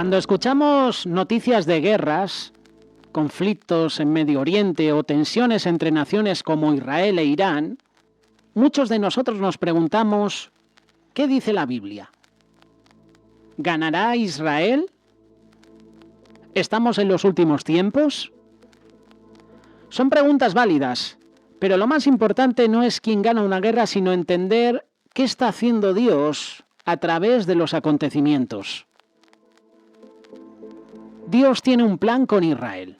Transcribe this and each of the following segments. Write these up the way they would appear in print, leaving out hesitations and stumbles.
Cuando escuchamos noticias de guerras, conflictos en Medio Oriente o tensiones entre naciones como Israel e Irán, muchos de nosotros nos preguntamos, ¿qué dice la Biblia? ¿Ganará Israel? ¿Estamos en los últimos tiempos? Son preguntas válidas, pero lo más importante no es quién gana una guerra, sino entender qué está haciendo Dios a través de los acontecimientos. Dios tiene un plan con Israel.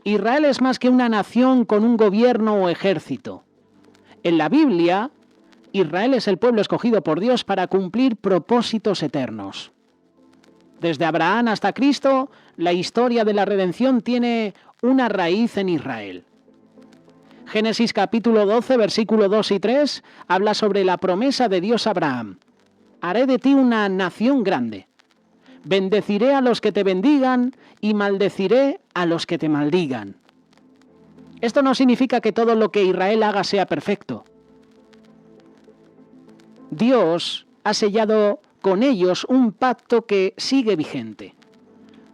Israel es más que una nación con un gobierno o ejército. En la Biblia, Israel es el pueblo escogido por Dios para cumplir propósitos eternos. Desde Abraham hasta Cristo, la historia de la redención tiene una raíz en Israel. Génesis capítulo 12, versículo 2 y 3, habla sobre la promesa de Dios a Abraham. Haré de ti una nación grande. Bendeciré a los que te bendigan y maldeciré a los que te maldigan. Esto no significa que todo lo que Israel haga sea perfecto. Dios ha sellado con ellos un pacto que sigue vigente.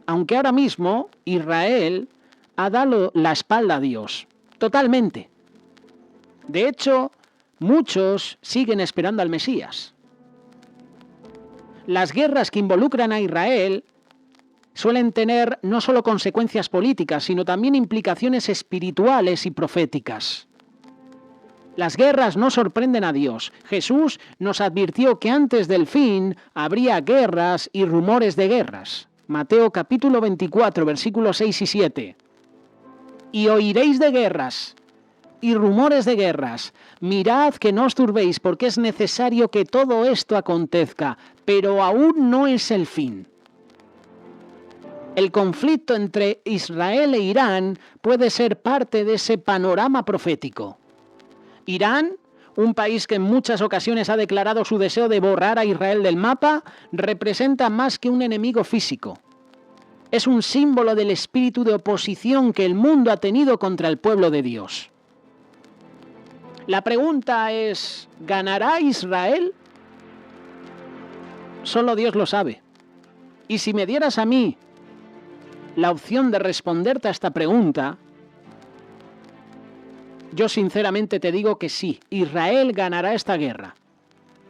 Aunque ahora mismo Israel ha dado la espalda a Dios, totalmente. De hecho, muchos siguen esperando al Mesías. Las guerras que involucran a Israel suelen tener no solo consecuencias políticas, sino también implicaciones espirituales y proféticas. Las guerras no sorprenden a Dios. Jesús nos advirtió que antes del fin habría guerras y rumores de guerras. Mateo capítulo 24, versículos 6 y 7. Y oiréis de guerras y rumores de guerras. Mirad que no os turbéis, porque es necesario que todo esto acontezca, pero aún no es el fin. El conflicto entre Israel e Irán puede ser parte de ese panorama profético. Irán, un país que en muchas ocasiones ha declarado su deseo de borrar a Israel del mapa, representa más que un enemigo físico. Es un símbolo del espíritu de oposición que el mundo ha tenido contra el pueblo de Dios. La pregunta es, ¿ganará Israel? Solo Dios lo sabe. Y si me dieras a mí la opción de responderte a esta pregunta, yo sinceramente te digo que sí, Israel ganará esta guerra.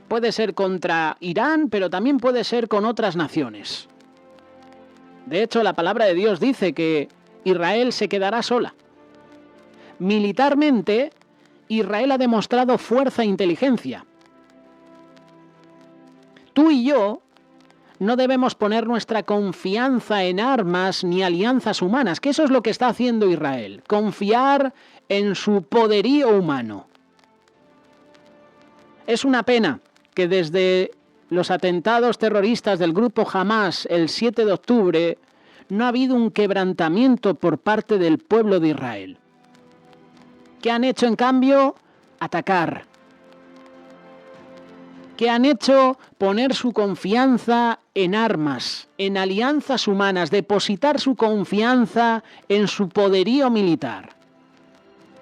Puede ser contra Irán, pero también puede ser con otras naciones. De hecho, la palabra de Dios dice que Israel se quedará sola. Militarmente, Israel ha demostrado fuerza e inteligencia. Tú y yo no debemos poner nuestra confianza en armas ni alianzas humanas, que eso es lo que está haciendo Israel, confiar en su poderío humano. Es una pena que desde los atentados terroristas del grupo Hamás el 7 de octubre no ha habido un quebrantamiento por parte del pueblo de Israel. ¿Qué han hecho en cambio? Atacar. ¿Qué han hecho? Poner su confianza en armas, en alianzas humanas, depositar su confianza en su poderío militar.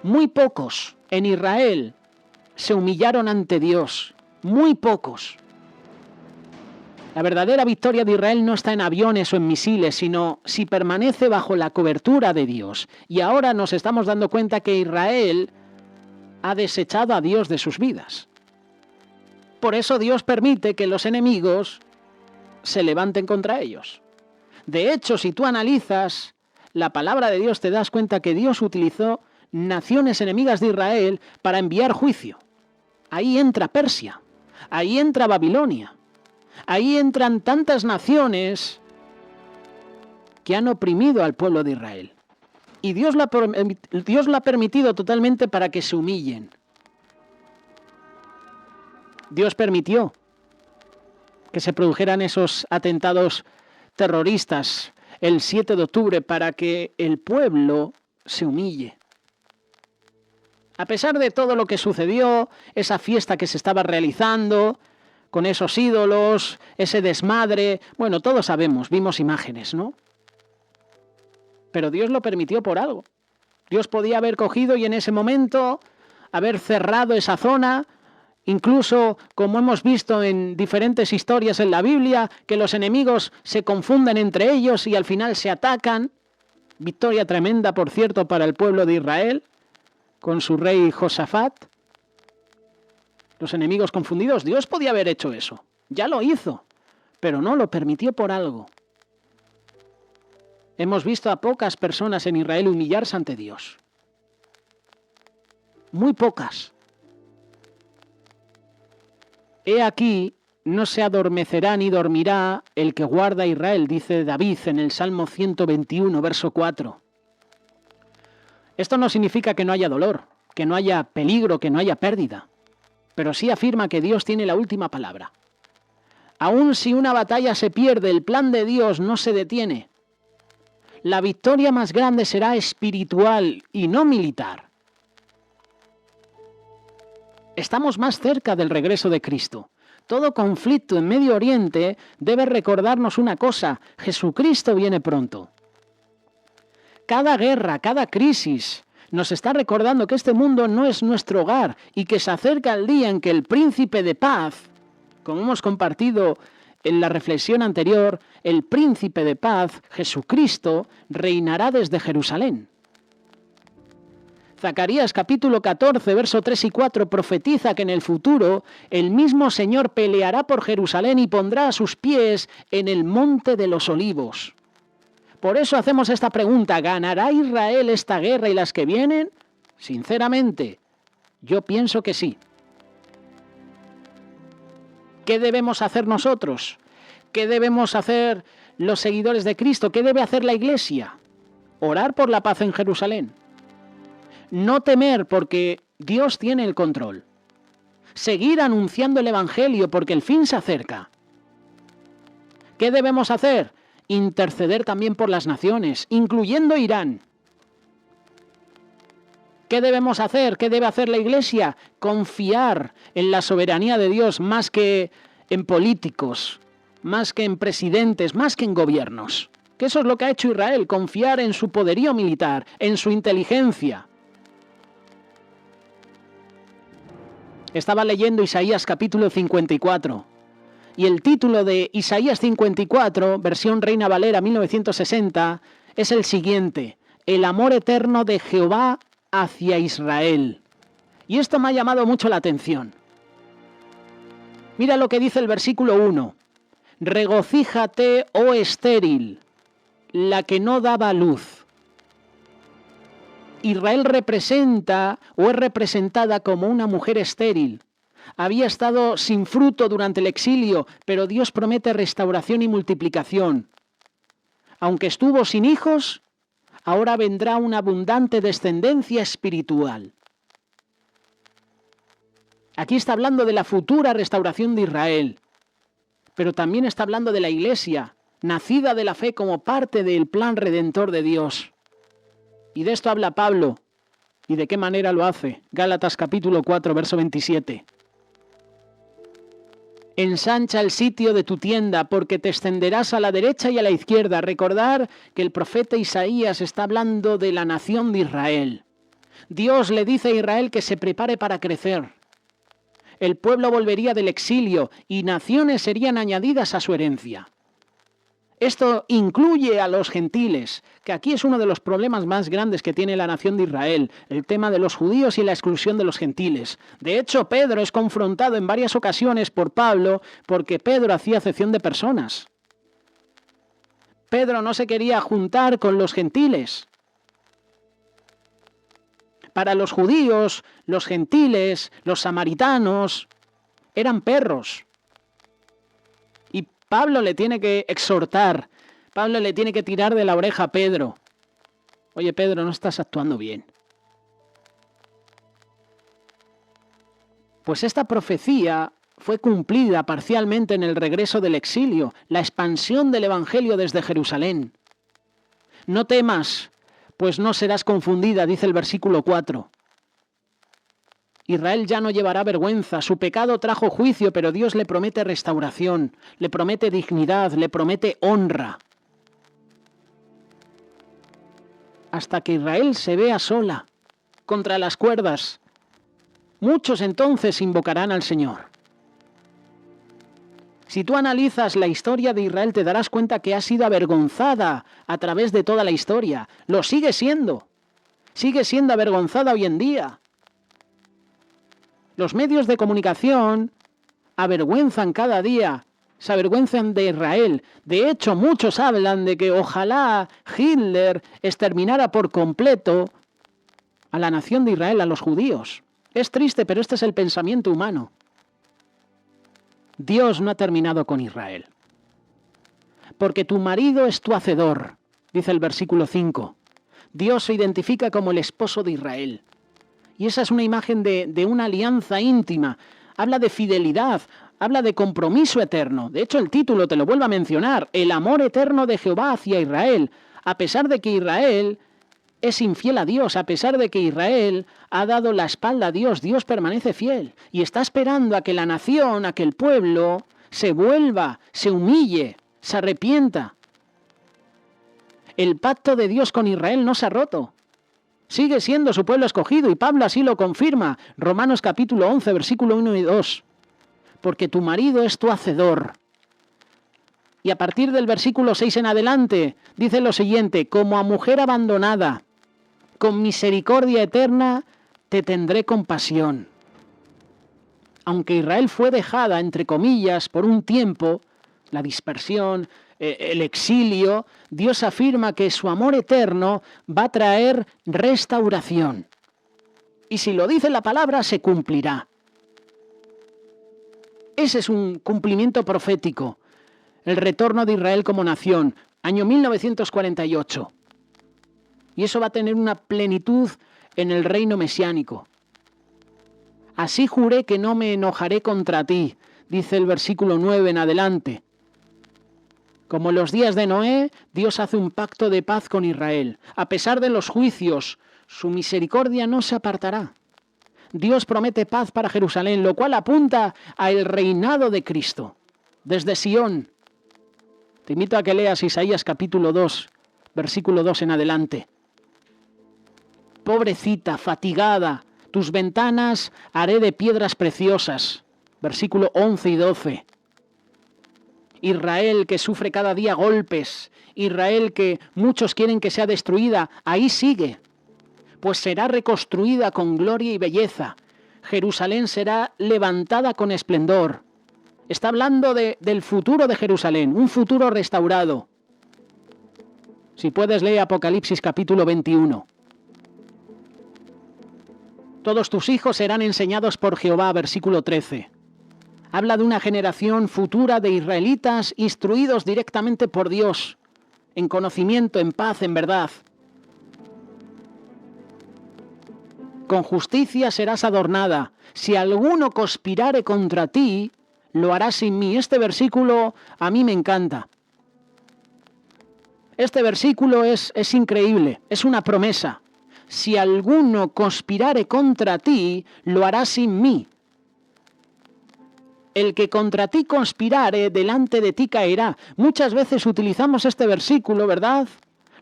Muy pocos en Israel se humillaron ante Dios, muy pocos. La verdadera victoria de Israel no está en aviones o en misiles, sino si permanece bajo la cobertura de Dios. Y ahora nos estamos dando cuenta que Israel ha desechado a Dios de sus vidas. Por eso Dios permite que los enemigos se levanten contra ellos. De hecho, si tú analizas la palabra de Dios, te das cuenta que Dios utilizó naciones enemigas de Israel para enviar juicio. Ahí entra Persia, ahí entra Babilonia, ahí entran tantas naciones que han oprimido al pueblo de Israel. Y Dios lo ha permitido totalmente para que se humillen. Dios permitió que se produjeran esos atentados terroristas el 7 de octubre para que el pueblo se humille. A pesar de todo lo que sucedió, esa fiesta que se estaba realizando, con esos ídolos, ese desmadre, bueno, todos sabemos, vimos imágenes, ¿no? Pero Dios lo permitió por algo. Dios podía haber cogido y en ese momento haber cerrado esa zona Incluso, como hemos visto en diferentes historias en la Biblia, que los enemigos se confunden entre ellos y al final se atacan. Victoria tremenda, por cierto, para el pueblo de Israel, con su rey Josafat. Los enemigos confundidos, Dios podía haber hecho eso. Ya lo hizo, pero no lo permitió por algo. Hemos visto a pocas personas en Israel humillarse ante Dios. Muy pocas. He aquí, no se adormecerá ni dormirá el que guarda a Israel, dice David en el Salmo 121, verso 4. Esto no significa que no haya dolor, que no haya peligro, que no haya pérdida, pero sí afirma que Dios tiene la última palabra. Aun si una batalla se pierde, el plan de Dios no se detiene. La victoria más grande será espiritual y no militar. Estamos más cerca del regreso de Cristo. Todo conflicto en Medio Oriente debe recordarnos una cosa: Jesucristo viene pronto. Cada guerra, cada crisis nos está recordando que este mundo no es nuestro hogar y que se acerca el día en que el príncipe de paz, como hemos compartido en la reflexión anterior, el príncipe de paz, Jesucristo, reinará desde Jerusalén. Zacarías capítulo 14, verso 3 y 4 profetiza que en el futuro el mismo Señor peleará por Jerusalén y pondrá a sus pies en el monte de los olivos. Por eso hacemos esta pregunta: ¿ganará Israel esta guerra y las que vienen? Sinceramente, yo pienso que sí. ¿Qué debemos hacer nosotros? ¿Qué debemos hacer los seguidores de Cristo? ¿Qué debe hacer la Iglesia? Orar por la paz en Jerusalén. No temer porque Dios tiene el control. Seguir anunciando el Evangelio porque el fin se acerca. ¿Qué debemos hacer? Interceder también por las naciones, incluyendo Irán. ¿Qué debemos hacer? ¿Qué debe hacer la Iglesia? Confiar en la soberanía de Dios más que en políticos, más que en presidentes, más que en gobiernos. Que eso es lo que ha hecho Israel: confiar en su poderío militar, en su inteligencia. Estaba leyendo Isaías capítulo 54 y el título de Isaías 54, versión Reina Valera 1960, es el siguiente: el amor eterno de Jehová hacia Israel. Y esto me ha llamado mucho la atención. Mira lo que dice el versículo 1. Regocíjate, oh estéril, la que no daba luz. Israel representa o es representada como una mujer estéril. Había estado sin fruto durante el exilio, pero Dios promete restauración y multiplicación. Aunque estuvo sin hijos, ahora vendrá una abundante descendencia espiritual. Aquí está hablando de la futura restauración de Israel, pero también está hablando de la Iglesia, nacida de la fe como parte del plan redentor de Dios. Y de esto habla Pablo. ¿Y de qué manera lo hace? Gálatas capítulo 4, verso 27. Ensancha el sitio de tu tienda, porque te extenderás a la derecha y a la izquierda. Recordar que el profeta Isaías está hablando de la nación de Israel. Dios le dice a Israel que se prepare para crecer. El pueblo volvería del exilio y naciones serían añadidas a su herencia. Esto incluye a los gentiles, que aquí es uno de los problemas más grandes que tiene la nación de Israel, el tema de los judíos y la exclusión de los gentiles. De hecho, Pedro es confrontado en varias ocasiones por Pablo porque Pedro hacía acepción de personas. Pedro no se quería juntar con los gentiles. Para los judíos, los gentiles, los samaritanos, eran perros. Pablo le tiene que exhortar, Pablo le tiene que tirar de la oreja a Pedro. Oye, Pedro, no estás actuando bien. Pues esta profecía fue cumplida parcialmente en el regreso del exilio, la expansión del Evangelio desde Jerusalén. No temas, pues no serás confundida, dice el versículo 4. Israel ya no llevará vergüenza, su pecado trajo juicio, pero Dios le promete restauración, le promete dignidad, le promete honra. Hasta que Israel se vea sola, contra las cuerdas, Muchos entonces invocarán al Señor. Si tú analizas la historia de Israel, te darás cuenta que ha sido avergonzada a través de toda la historia. Lo sigue siendo. Sigue siendo avergonzada hoy en día. Los medios de comunicación avergüenzan cada día, se avergüenzan de Israel. De hecho, muchos hablan de que ojalá Hitler exterminara por completo a la nación de Israel, a los judíos. Es triste, pero este es el pensamiento humano. Dios no ha terminado con Israel. Porque tu marido es tu hacedor, dice el versículo 5. Dios se identifica como el esposo de Israel. Y esa es una imagen de una alianza íntima. Habla de fidelidad, habla de compromiso eterno. De hecho, el título te lo vuelvo a mencionar. El amor eterno de Jehová hacia Israel. A pesar de que Israel es infiel a Dios, a pesar de que Israel ha dado la espalda a Dios, Dios permanece fiel. Y está esperando a que la nación, a que el pueblo se vuelva, se humille, se arrepienta. El pacto de Dios con Israel no se ha roto. Sigue siendo su pueblo escogido y Pablo así lo confirma. Romanos capítulo 11, versículo 1 y 2. Porque tu marido es tu hacedor. Y a partir del versículo 6 en adelante dice lo siguiente: como a mujer abandonada, con misericordia eterna te tendré compasión. Aunque Israel fue dejada, entre comillas, por un tiempo, la dispersión, el exilio, Dios afirma que su amor eterno va a traer restauración. Y si lo dice la palabra, se cumplirá. Ese es un cumplimiento profético. El retorno de Israel como nación, año 1948. Y eso va a tener una plenitud en el reino mesiánico. Así juré que no me enojaré contra ti, dice el versículo 9 en adelante. Como en los días de Noé, Dios hace un pacto de paz con Israel. A pesar de los juicios, su misericordia no se apartará. Dios promete paz para Jerusalén, lo cual apunta al reinado de Cristo. Desde Sión. Te invito a que leas Isaías capítulo 2, versículo 2 en adelante. Pobrecita, fatigada, tus ventanas haré de piedras preciosas. Versículo 11 y 12. Israel que sufre cada día golpes, Israel que muchos quieren que sea destruida, ahí sigue, pues será reconstruida con gloria y belleza. Jerusalén será levantada con esplendor. Está hablando del futuro de Jerusalén, un futuro restaurado. Si puedes, lee Apocalipsis capítulo 21. Todos tus hijos serán enseñados por Jehová, versículo 13. Habla de una generación futura de israelitas instruidos directamente por Dios, en conocimiento, en paz, en verdad. Con justicia serás adornada. Si alguno conspirare contra ti, lo hará sin mí. Este versículo a mí me encanta. Este versículo es increíble, es una promesa. Si alguno conspirare contra ti, lo hará sin mí. El que contra ti conspirare, delante de ti caerá. Muchas veces utilizamos este versículo, ¿verdad?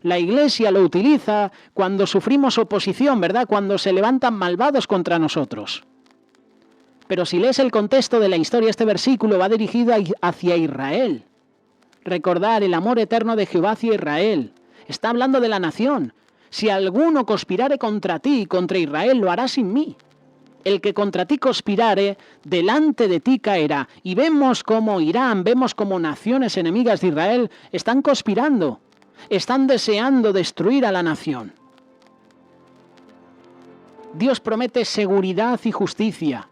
La Iglesia lo utiliza cuando sufrimos oposición, ¿verdad? Cuando se levantan malvados contra nosotros. Pero si lees el contexto de la historia, este versículo va dirigido hacia Israel. Recordar el amor eterno de Jehová hacia Israel. Está hablando de la nación. Si alguno conspirare contra ti, contra Israel, lo hará sin mí. El que contra ti conspirare, delante de ti caerá. Y vemos cómo Irán, vemos cómo naciones enemigas de Israel están conspirando. Están deseando destruir a la nación. Dios promete seguridad y justicia.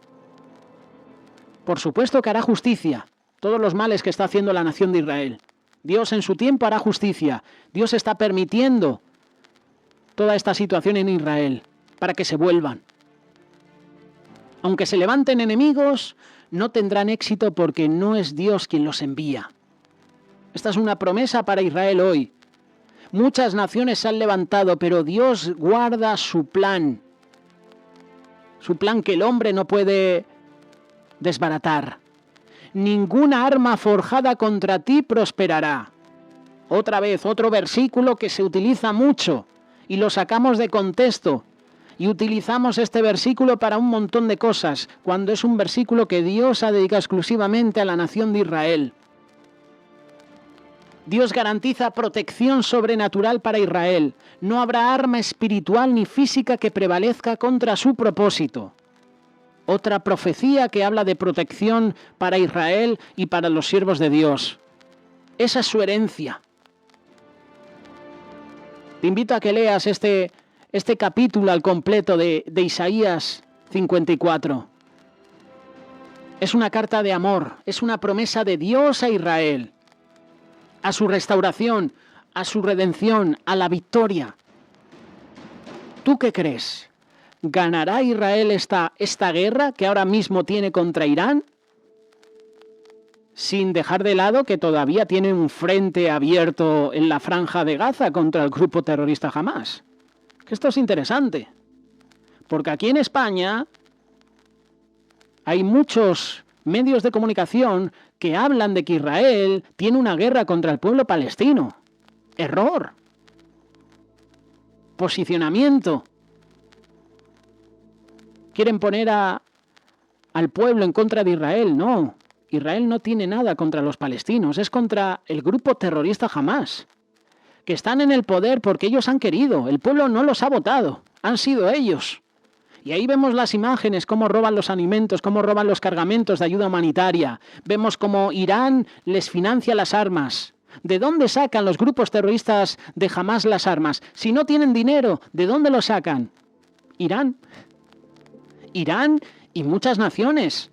Por supuesto que hará justicia. Todos los males que está haciendo la nación de Israel. Dios en su tiempo hará justicia. Dios está permitiendo toda esta situación en Israel para que se vuelvan. Aunque se levanten enemigos, no tendrán éxito porque no es Dios quien los envía. Esta es una promesa para Israel hoy. Muchas naciones se han levantado, pero Dios guarda su plan. Su plan que el hombre no puede desbaratar. Ninguna arma forjada contra ti prosperará. Otra vez, otro versículo que se utiliza mucho y lo sacamos de contexto. y utilizamos este versículo para un montón de cosas, cuando es un versículo que Dios ha dedicado exclusivamente a la nación de Israel. Dios garantiza protección sobrenatural para Israel. No habrá arma espiritual ni física que prevalezca contra su propósito. Otra profecía que habla de protección para Israel y para los siervos de Dios. Esa es su herencia. Te invito a que leas este capítulo al completo de Isaías 54. Es una carta de amor, es una promesa de Dios a Israel, a su restauración, a su redención, a la victoria. ¿Tú qué crees? ¿Ganará Israel esta guerra que ahora mismo tiene contra Irán? Sin dejar de lado que todavía tiene un frente abierto en la franja de Gaza contra el grupo terrorista Hamás. Que esto es interesante, porque aquí en España hay muchos medios de comunicación que hablan de que Israel tiene una guerra contra el pueblo palestino. Error. Posicionamiento. Quieren poner al pueblo en contra de Israel. No. Israel no tiene nada contra los palestinos. Es contra el grupo terrorista Hamás, que están en el poder porque ellos han querido. El pueblo no los ha votado. Han sido ellos. Y ahí vemos las imágenes, cómo roban los alimentos, cómo roban los cargamentos de ayuda humanitaria. Vemos cómo Irán les financia las armas. ¿De dónde sacan los grupos terroristas de Hamás las armas? Si no tienen dinero, ¿de dónde lo sacan? Irán. Irán y muchas naciones.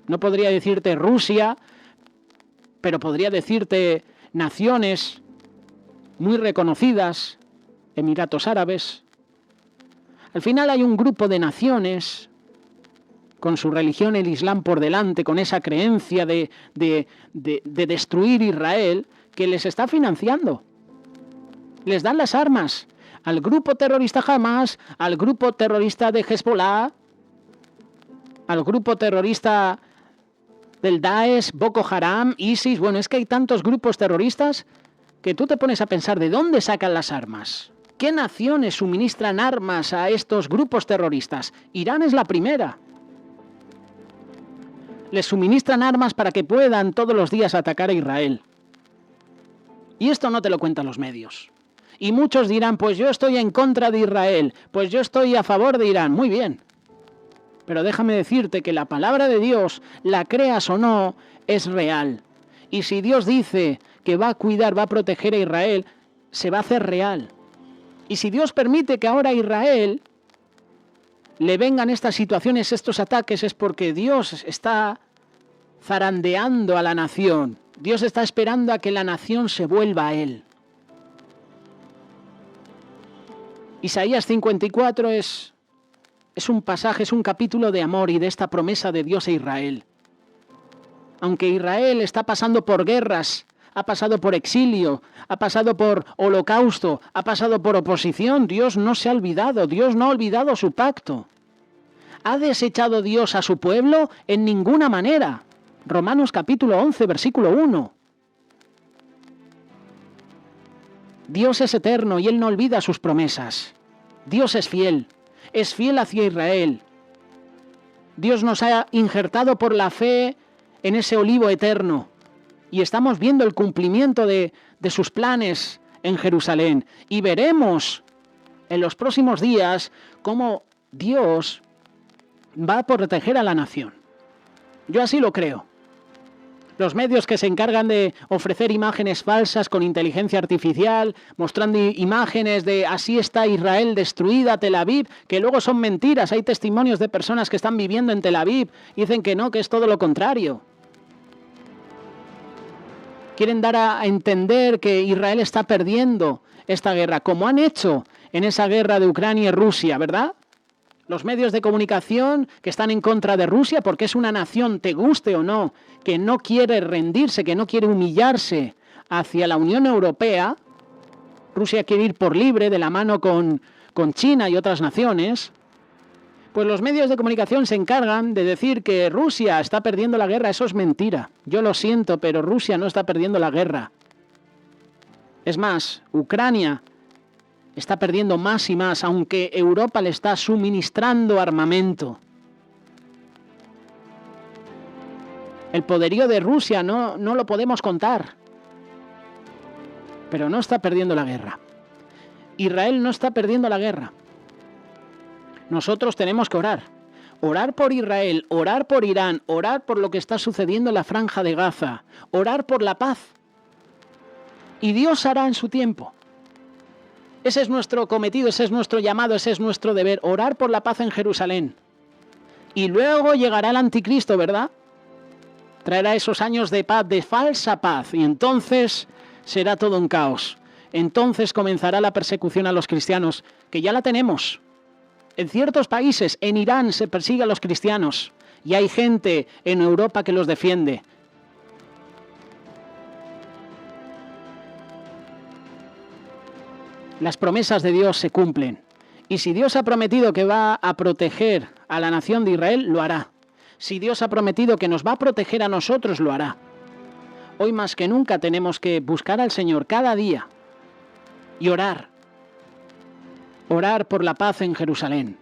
No podría decirte Rusia, pero podría decirte naciones muy reconocidas, Emiratos Árabes. Al final hay un grupo de naciones con su religión, el Islam, por delante, con esa creencia de destruir Israel, que les está financiando. Les dan las armas al grupo terrorista Hamás, al grupo terrorista de Hezbollah, al grupo terrorista del Daesh, Boko Haram, ISIS. Bueno, es que hay tantos grupos terroristas que tú te pones a pensar de dónde sacan las armas. ¿Qué naciones suministran armas a estos grupos terroristas? Irán es la primera. Les suministran armas para que puedan todos los días atacar a Israel. Y esto no te lo cuentan los medios. Y muchos dirán, pues yo estoy en contra de Israel, pues yo estoy a favor de Irán. Muy bien. Pero déjame decirte que la palabra de Dios, la creas o no, es real. Y si Dios dice que va a cuidar, va a proteger a Israel, se va a hacer real. Y si Dios permite que ahora a Israel le vengan estas situaciones, estos ataques, es porque Dios está zarandeando a la nación. Dios está esperando a que la nación se vuelva a Él. Isaías 54 es un pasaje, es un capítulo de amor y de esta promesa de Dios a Israel. Aunque Israel está pasando por guerras, ha pasado por exilio, ha pasado por holocausto, ha pasado por oposición, Dios no se ha olvidado, Dios no ha olvidado su pacto. ¿Ha desechado Dios a su pueblo? En ninguna manera. Romanos capítulo 11, versículo 1. Dios es eterno y Él no olvida sus promesas. Dios es fiel hacia Israel. Dios nos ha injertado por la fe en ese olivo eterno. Y estamos viendo el cumplimiento de sus planes en Jerusalén. Y veremos en los próximos días cómo Dios va a proteger a la nación. Yo así lo creo. Los medios que se encargan de ofrecer imágenes falsas con inteligencia artificial, mostrando imágenes de así está Israel destruida, Tel Aviv, que luego son mentiras. Hay testimonios de personas que están viviendo en Tel Aviv y dicen que no, que es todo lo contrario. Quieren dar a entender que Israel está perdiendo esta guerra, como han hecho en esa guerra de Ucrania y Rusia, ¿verdad? Los medios de comunicación que están en contra de Rusia porque es una nación, te guste o no, que no quiere rendirse, que no quiere humillarse hacia la Unión Europea. Rusia quiere ir por libre de la mano con China y otras naciones. Pues los medios de comunicación se encargan de decir que Rusia está perdiendo la guerra. Eso es mentira. Yo lo siento, pero Rusia no está perdiendo la guerra. Es más, Ucrania Está perdiendo más y más, aunque Europa le está suministrando armamento. El poderío de Rusia no lo podemos contar. Pero no está perdiendo la guerra. Israel no está perdiendo la guerra. Nosotros tenemos que orar. Orar por Israel, orar por Irán, orar por lo que está sucediendo en la Franja de Gaza, orar por la paz. Y Dios hará en su tiempo. Ese es nuestro cometido, ese es nuestro llamado, ese es nuestro deber, orar por la paz en Jerusalén. Y luego llegará el anticristo, ¿verdad? Traerá esos años de paz, de falsa paz, y entonces será todo un caos. Entonces comenzará la persecución a los cristianos, que ya la tenemos. En ciertos países, en Irán se persigue a los cristianos, y hay gente en Europa que los defiende. Las promesas de Dios se cumplen. Y si Dios ha prometido que va a proteger a la nación de Israel, lo hará. Si Dios ha prometido que nos va a proteger a nosotros, lo hará. Hoy más que nunca tenemos que buscar al Señor cada día y orar. Orar por la paz en Jerusalén.